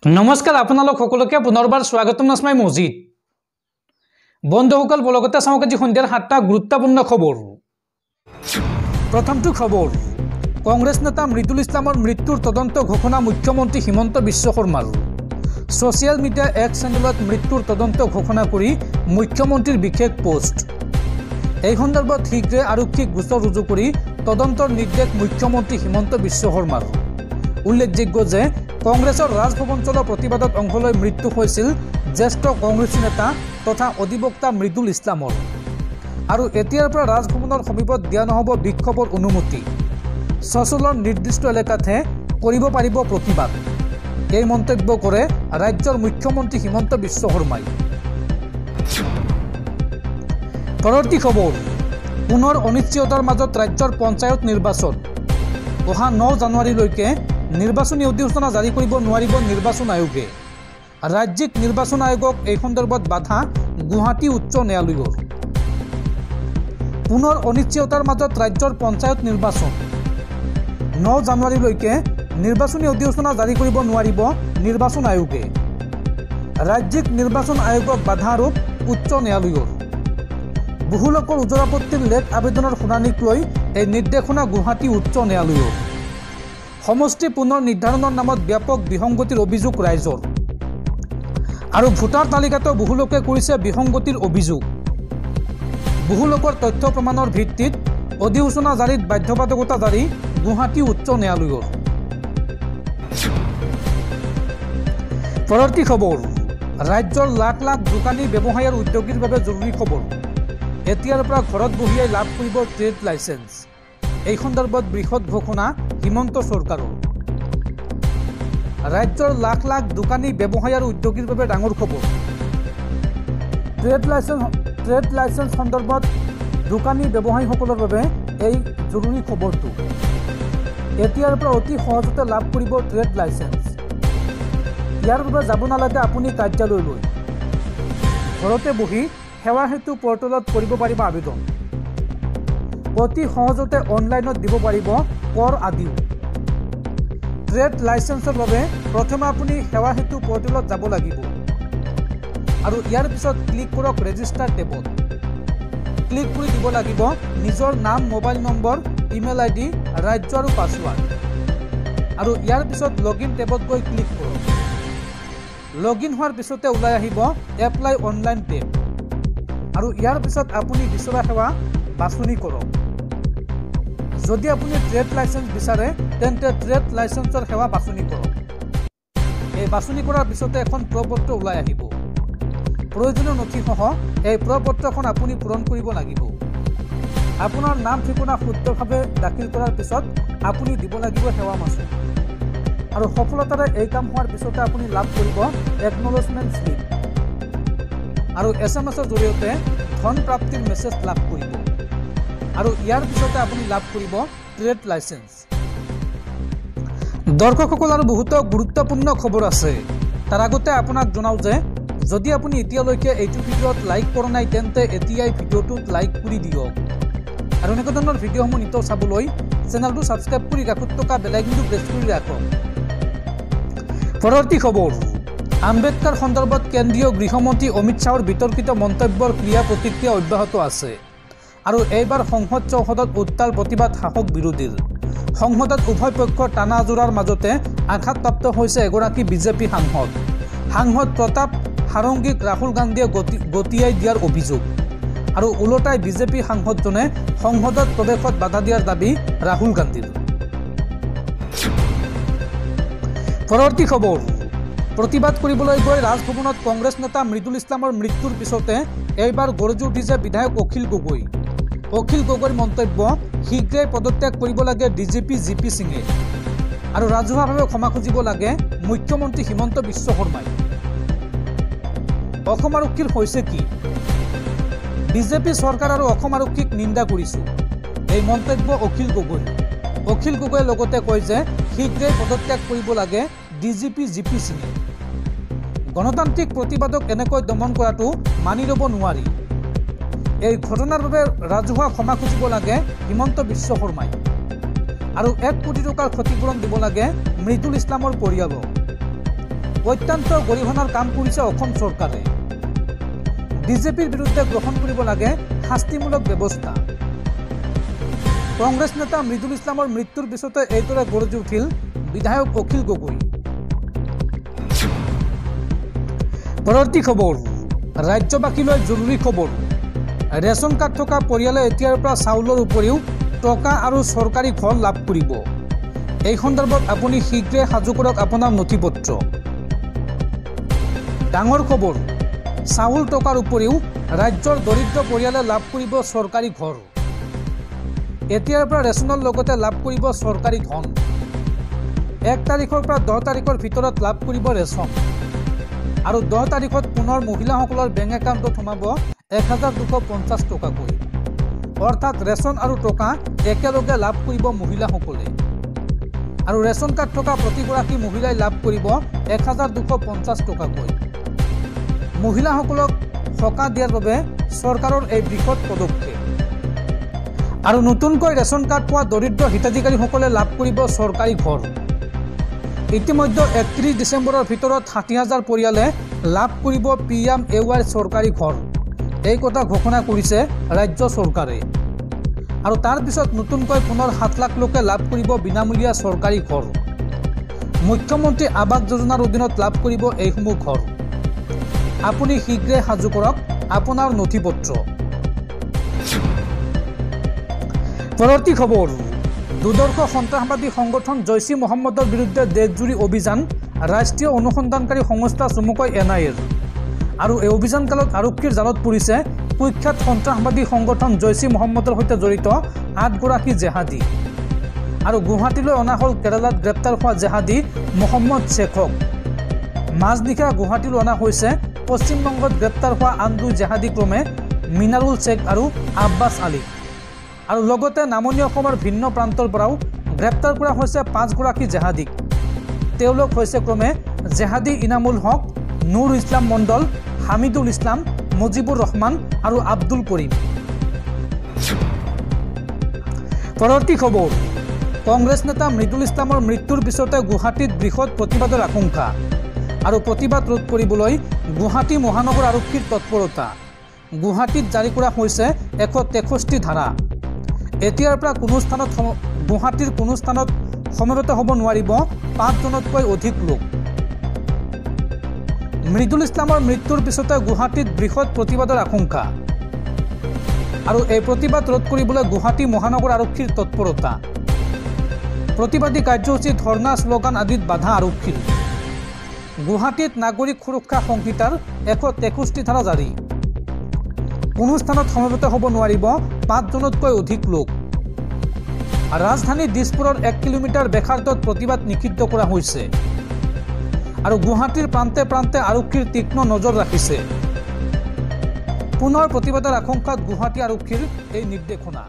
নমস্কাৰ আপোনালোক সকলোকে পুনৰবাৰ স্বাগতম নাছমাই মজিদ বন্ধুসকল বলগতে চাওক আজি সন্ধিয়াৰ 7টা গুৰুত্বপূৰ্ণ খবৰ। প্ৰথমটো খবৰ, কংগ্ৰেছ নেতা মৃদুল ইছলামৰ মৃত্যুৰ তদন্ত ঘোষণা মুখ্যমন্ত্ৰী হিমন্ত বিশ্ব শৰ্মাৰ। ছ'চিয়েল মিডিয়া এক্স চেনেলত মৃত্যুৰ তদন্ত ঘোষণা কৰি মুখ্যমন্ত্ৰীৰ বিশেষ পোষ্ট। এই সন্দৰ্ভত শীঘ্ৰে আৰক্ষীক গোচৰ ৰুজু কৰি তদন্তৰ নিৰ্দেশ মুখ্যমন্ত্ৰী হিমন্ত বিশ্ব শৰ্মাৰ। উল্লেখযোগ্য যে কংগ্ৰেছৰ ৰাজভৱন চলোৱা প্ৰতিবাদত অংশ লৈ মৃত্যু হৈছিল জ্যেষ্ঠ কংগ্ৰেছী নেতা তথা অধিবক্তা মৃদুল ইছলামৰ। আৰু এতিয়াৰ পৰা ৰাজভৱনৰ সমীপত দিয়া নহ'ব বিক্ষোভৰ অনুমতি, চচলৰ নিৰ্দিষ্ট এলেকাতহে কৰিব পাৰিব প্ৰতিবাদ। এই মন্তব্য কৰে ৰাজ্যৰ মুখ্যমন্ত্ৰী হিমন্ত বিশ্ব শৰ্মাই। পৰৱৰ্তী খবৰ, পুনৰ অনিশ্চয়তাৰ মাজত ৰাজ্যৰ পঞ্চায়ত নিৰ্বাচন। অহা 9 জানুৱাৰীলৈকে নিৰ্বাচনী অধিসূচনা জাৰি কৰিব নোৱাৰিব নিৰ্বাচন আয়োগে। ৰাজ্যিক নিৰ্বাচন আয়োগক এই সন্দৰ্ভত বাধা গুৱাহাটী উচ্চ ন্যায়ালয়ৰ। পুনৰ অনিশ্চয়তাৰ মাজত ৰাজ্যৰ পঞ্চায়ত নিৰ্বাচন। 9 জানুৱাৰীলৈকে নিৰ্বাচনী অধিসূচনা জাৰি কৰিব নোৱাৰিব নিৰ্বাচন আয়োগে। ৰাজ্যিক নিৰ্বাচন আয়োগক বাধা আৰোপ উচ্চ ন্যায়ালয়ৰ। বহু লোকৰ ওজৰ আপত্তিৰ লেখ আবেদনৰ শুনানিক লৈ এই নিৰ্দেশনা গুৱাহাটী উচ্চ ন্যায়ালয়ৰ। সমষ্টি পুনৰ নিৰ্ধাৰণৰ নামত ব্যাপক বিসংগতিৰ অভিযোগ ৰাইজৰ। আৰু ভোটাৰ তালিকাতো বহু লোকে কৰিছে বিসংগতিৰ অভিযোগ। বহু লোকৰ তথ্য প্ৰমাণৰ ভিত্তিত অধিসূচনা জাৰিত বাধ্যবাধকতা জাৰি গুৱাহাটী উচ্চ ন্যায়ালয়ৰ। পৰৱৰ্তী খবৰ, ৰাজ্যৰ লাখ লাখ দোকানী ব্যৱসায়ী আৰু উদ্যোগীৰ বাবে জৰুৰী খবৰ। এতিয়াৰ পৰা ঘৰত বহিয়াই লাভ কৰিব ট্ৰেড লাইচেন্স। এই সন্দৰ্ভত বৃহৎ ঘোষণা হিমন্ত চৰকাৰৰ। ৰাজ্যৰ লাখ লাখ দোকানী ব্যৱসায়ী আৰু উদ্যোগীৰ বাবে ডাঙৰ খবৰ। ট্ৰেড লাইচেন্স সন্দৰ্ভত দোকানী ব্যৱসায়ীসকলৰ বাবে এই জৰুৰী খবৰটো। এতিয়াৰ পৰা অতি সহজতে লাভ কৰিব ট্ৰেড লাইচেন্স। ইয়াৰ বাবে যাব নালাগে আপুনি কাৰ্যালয়লৈ। ঘৰতে বহি সেৱা সেতু পৰ্টেলত কৰিব পাৰিব আবেদন। অতি সহজতে অনলাইনত দিব পাৰিব কৰ আদিও। ট্ৰেড লাইচেন্সৰ বাবে প্ৰথমে আপুনি সেৱা সেতু পৰ্টেলত যাব লাগিব আৰু ইয়াৰ পিছত ক্লিক কৰক ৰেজিষ্টাৰ টেবত। ক্লিক কৰি দিব লাগিব নিজৰ নাম, মোবাইল নম্বৰ, ইমেইল আইডি, ৰাজ্য আৰু পাছৱাৰ্ড। আৰু ইয়াৰ পিছত লগইন টেবত গৈ ক্লিক কৰক। লগইন হোৱাৰ পিছতে ওলাই আহিব এপ্লাই অনলাইন টেব আৰু ইয়াৰ পিছত আপুনি বিচৰা সেৱা বাছনি কৰক। যদি আপুনি ট্ৰেড লাইচেন্স বিচাৰে তেন্তে ট্ৰেড লাইচেন্সৰ সেৱা বাছনি কৰক। এই বাছনি কৰাৰ পিছতে এখন প্ৰপত্ৰ ওলাই আহিব। প্ৰয়োজনীয় নথিসহ এই প্ৰপত্ৰখন আপুনি পূৰণ কৰিব লাগিব। আপোনাৰ নাম ঠিকনা শুদ্ধভাৱে দাখিল কৰাৰ পিছত আপুনি দিব লাগিব সেৱা মাচুল। আৰু সফলতাৰে এই কাম হোৱাৰ পিছতে আপুনি লাভ কৰিব একনলেজমেণ্ট স্লিপ আৰু SMS-ৰ জৰিয়তে ধন প্ৰাপ্তিৰ মেছেজ লাভ কৰিব। আৰু ইয়াৰ পিছতে আপুনি লাভ কৰিব ট্ৰেড লাইচেন্স। দৰ্শকসকল, আৰু বহুতো গুৰুত্বপূৰ্ণ খবৰ আছে। তাৰ আগতে আপোনাক জনাওঁ যে যদি আপুনি এতিয়ালৈকে এইটো ভিডিঅ'ত লাইক কৰা নাই তেন্তে এতিয়াই ভিডিঅ'টোত লাইক কৰি দিয়ক। আৰু এনেকুৱা ধৰণৰ ভিডিঅ'সমূহ নিতৌ চাবলৈ চেনেলটো ছাবস্ক্ৰাইব কৰি কাষত থকা বেল আইকনটো প্ৰেছ কৰি ৰাখক। পৰৱৰ্তী খবৰ, আম্বেদকাৰ সন্দৰ্ভত কেন্দ্ৰীয় গৃহমন্ত্ৰী অমিত শ্বাহৰ বিতৰ্কিত মন্তব্যৰ ক্ৰিয়া প্ৰতিক্ৰিয়া অব্যাহত আছে। আৰু এইবাৰ সংসদ চৌহদত উত্তাল প্ৰতিবাদ শাসক বিৰোধীৰ। সংসদত উভয় পক্ষৰ টানা আজোৰাৰ মাজতে আঘাতপ্ৰাপ্ত হৈছে এগৰাকী বিজেপি সাংসদ প্ৰতাপ সাৰংগীক ৰাহুল গান্ধীয়ে গতিয়াই দিয়াৰ অভিযোগ। আৰু ওলোটাই বিজেপি সাংসদজনে সংসদত প্ৰৱেশত বাধা দিয়াৰ দাবী ৰাহুল গান্ধীৰ। পৰৱৰ্তী খবৰ, প্ৰতিবাদ কৰিবলৈ গৈ ৰাজভৱনত কংগ্ৰেছ নেতা মৃদুল ইছলামৰ মৃত্যুৰ পিছতে এইবাৰ গৰজি উঠিছে বিধায়ক অখিল গগৈ। অখিল গগৈৰ মন্তব্য, শীঘ্ৰেই পদত্যাগ কৰিব লাগে DGP GP সিঙে আৰু ৰাজহুৱাভাৱে ক্ষমা খুজিব লাগে মুখ্যমন্ত্ৰী হিমন্ত বিশ্ব শৰ্মাই। অসম আৰক্ষীৰ হৈছে কি? বিজেপি চৰকাৰ আৰু অসম আৰক্ষীক নিন্দা কৰিছোঁ, এই মন্তব্য অখিল গগৈ। অখিল গগৈয়ে লগতে কয় যে শীঘ্ৰেই পদত্যাগ কৰিব লাগে DGP GP সিঙে। গণতান্ত্ৰিক প্ৰতিবাদক এনেকৈ দমন কৰাটো মানি ল'ব নোৱাৰি। এই ঘটনাৰ বাবে ৰাজহুৱা ক্ষমা খুজিব লাগে হিমন্ত বিশ্ব শৰ্মাই আৰু 1 কোটি টকাৰ ক্ষতিপূৰণ দিব লাগে মৃদুল ইছলামৰ পৰিয়ালক। অত্যন্ত গৰিহণাৰ কাম কৰিছে অসম চৰকাৰে। বিজেপিৰ বিৰুদ্ধে গ্ৰহণ কৰিব লাগে শাস্তিমূলক ব্যৱস্থা। কংগ্ৰেছ নেতা মৃদুল ইছলামৰ মৃত্যুৰ পিছতে এইদৰে গৰজি উঠিল বিধায়ক অখিল গগৈ। পৰৱৰ্তী খবৰ, ৰাজ্যবাসীলৈ জৰুৰী খবৰ। ৰেচন কাৰ্ড থকা পৰিয়ালে এতিয়াৰ পৰা চাউলৰ উপৰিও টকা আৰু চৰকাৰী ঘৰ লাভ কৰিব। এই সন্দৰ্ভত আপুনি শীঘ্ৰে সাজু কৰক আপোনাৰ নথিপত্ৰ। ডাঙৰ খবৰ, চাউল টকাৰ উপৰিও ৰাজ্যৰ দৰিদ্ৰ পৰিয়ালে লাভ কৰিব চৰকাৰী ঘৰ। এতিয়াৰ পৰা ৰেচনৰ লগতে লাভ কৰিব চৰকাৰী ধন। 1 তাৰিখৰ পৰা 10 তাৰিখৰ ভিতৰত লাভ কৰিব ৰেচন আৰু 10 তাৰিখত পুনৰ মহিলাসকলৰ বেংক একাউণ্টত সোমাব 1250 টকাকৈ। অৰ্থাৎ ৰেচন আৰু টকা একেলগে লাভ কৰিব মহিলাসকলে আৰু ৰেচন কাৰ্ড থকা প্ৰতিগৰাকী মহিলাই লাভ কৰিব 1250 টকাকৈ। মহিলাসকলক সকাহ দিয়াৰ বাবে চৰকাৰৰ এই বৃহৎ পদক্ষেপ। আৰু নতুনকৈ ৰেচন কাৰ্ড পোৱা দৰিদ্ৰ হিতাধিকাৰীসকলে লাভ কৰিব চৰকাৰী ঘৰ। ইতিমধ্যে 31 ডিচেম্বৰৰ ভিতৰত 60,000 পৰিয়ালে লাভ কৰিব PMAY চৰকাৰী ঘৰ। এই কথা ঘোষণা কৰিছে ৰাজ্য চৰকাৰে আৰু তাৰ পিছত নতুনকৈ পুনৰ 7 লাখ লোকে লাভ কৰিব বিনামূলীয়া চৰকাৰী ঘৰ। মুখ্যমন্ত্ৰী আৱাস যোজনাৰ অধীনত লাভ কৰিব এইসমূহ ঘৰ। আপুনি শীঘ্ৰে সাজু কৰক আপোনাৰ নথিপত্ৰ। পৰৱৰ্তী খবৰ, দুৰ্দৰ্শ সন্ত্ৰাসবাদী সংগঠন জৈশ-ই মহম্মদৰ বিৰুদ্ধে দেশজুৰি অভিযান। ৰাষ্ট্ৰীয় অনুসন্ধানকাৰী সংস্থা চমুকৈ NIA আৰু এই অভিযানকালত আৰক্ষীৰ জালত পৰিছে কুখ্যাত সন্ত্ৰাসবাদী সংগঠন জৈশ-ই মহম্মদৰ সৈতে জড়িত 8 গৰাকী জেহাদী। আৰু গুৱাহাটীলৈ অনা হ'ল কেৰালাত গ্ৰেপ্তাৰ হোৱা জেহাদী মহম্মদ শ্বেখক। মাজনিশা গুৱাহাটীলৈ অনা হৈছে পশ্চিমবংগত গ্ৰেপ্তাৰ হোৱা আন 2 জেহাদী ক্ৰমে মিনাৰুল শ্বেখ আৰু আব্বাছ আলী। আৰু লগতে নামনি অসমৰ ভিন্ন প্ৰান্তৰ পৰাও গ্ৰেপ্তাৰ কৰা হৈছে 5 গৰাকী জেহাদীক। তেওঁলোক হৈছে ক্ৰমে জেহাদী ইনামুল হক, নুৰ ইছলাম মণ্ডল, হামিদুল ইছলাম, মুজিবুৰ ৰহমান আৰু আব্দুল কৰিম। পৰৱৰ্তী খবৰ, কংগ্ৰেছ নেতা মৃদুল ইছলামৰ মৃত্যুৰ পিছতে গুৱাহাটীত বৃহৎ প্ৰতিবাদৰ আশংকা আৰু প্ৰতিবাদ ৰোধ কৰিবলৈ গুৱাহাটী মহানগৰ আৰক্ষীৰ তৎপৰতা। গুৱাহাটীত জাৰি কৰা হৈছে 163 ধাৰা। এতিয়াৰ পৰা গুৱাহাটীৰ কোনো স্থানত সমবেত হ'ব নোৱাৰিব 5 জনতকৈ অধিক লোক। মৃদুল ইছলামৰ মৃত্যুৰ পিছতে গুৱাহাটীত বৃহৎ প্ৰতিবাদৰ আশংকা আৰু এই প্ৰতিবাদ ৰোধ কৰিবলৈ গুৱাহাটী মহানগৰ আৰক্ষীৰ তৎপৰতা। প্ৰতিবাদী কাৰ্যসূচী, ধৰ্ণা, শ্লোগান আদিত বাধা আৰক্ষীৰ। গুৱাহাটীত নাগৰিক সুৰক্ষা সংহিতাৰ 163 ধাৰা জাৰি। কোনো স্থানত সমবেত হ'ব নোৱাৰিব 5 জনতকৈ অধিক লোক। ৰাজধানী দিছপুৰৰ 1 কিলোমিটাৰ বেখাৰ্তত প্ৰতিবাদ নিষিদ্ধ কৰা হৈছে আৰু গুৱাহাটীৰ প্ৰান্তে প্ৰান্তে আৰক্ষীৰ তীক্ষ্ণ নজৰ ৰাখিছে। পুনৰ প্ৰতিবাদৰ আশংকাত গুৱাহাটী আৰক্ষীৰ এই নিৰ্দেশনা।